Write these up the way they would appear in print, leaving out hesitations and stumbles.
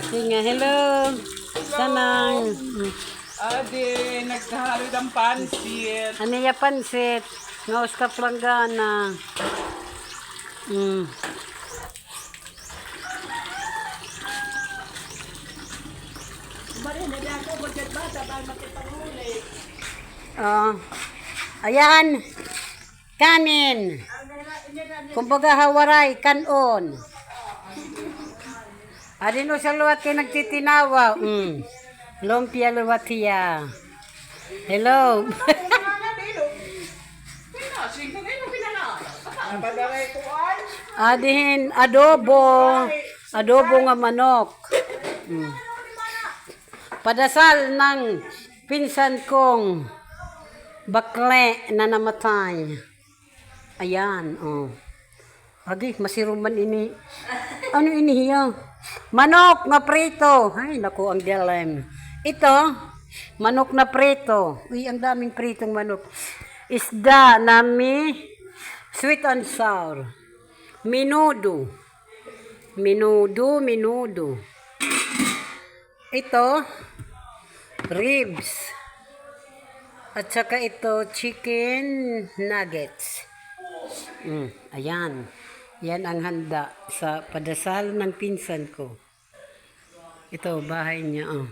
Tinga, hello. Sanang. Ade, naghalo ng pansit. Ano ya pansit? Ngaus ka planggana. Oh. Ayan. Kanin. Kumbaga hawaray, kanon. Adino sa luwat kayo nagtitinawa. Lumpia luwatia. Hello. Adihin adobo. Adobo nga manok. Padasal ng pinsan kong bakle na namatay. Ayan, oh. Agi, masiruman ini. Ano ini hiya? Manok na prito. Ay, naku, ang dialem. Ito, manok na prito. Uy, ang daming pritong manok. Isda nami, sweet and sour. Minudo. Minudo. Ito, ribs. At saka ito, chicken nuggets. Ayan. Yan ang handa sa padasal ng pinsan ko. Ito, bahay niya. Oh.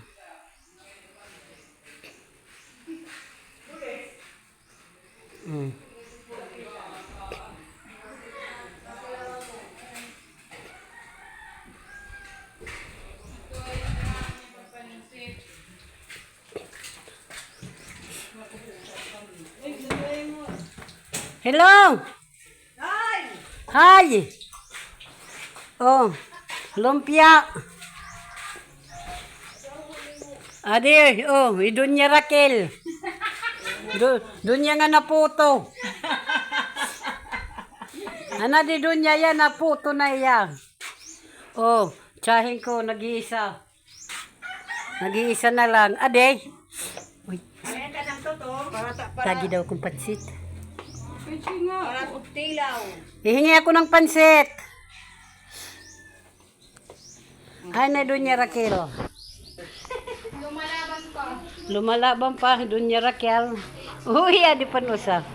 Hello! Hi! Oh, lumpia. Adi, oh, idunya Raquel. Dunya nga naputo. Ana di dunya yan, naputo na iya. Oh, tsahin ko, nag-iisa. Nag-iisa na lang. Ade. Uy. Lagi daw kong pansit. Para utilaw. Hihingi ako ng pansit. Ay, na Dunya Raquel. Lumalaban pa. Lumalaban pa, Dunya Raquel. Uy, adi panusa.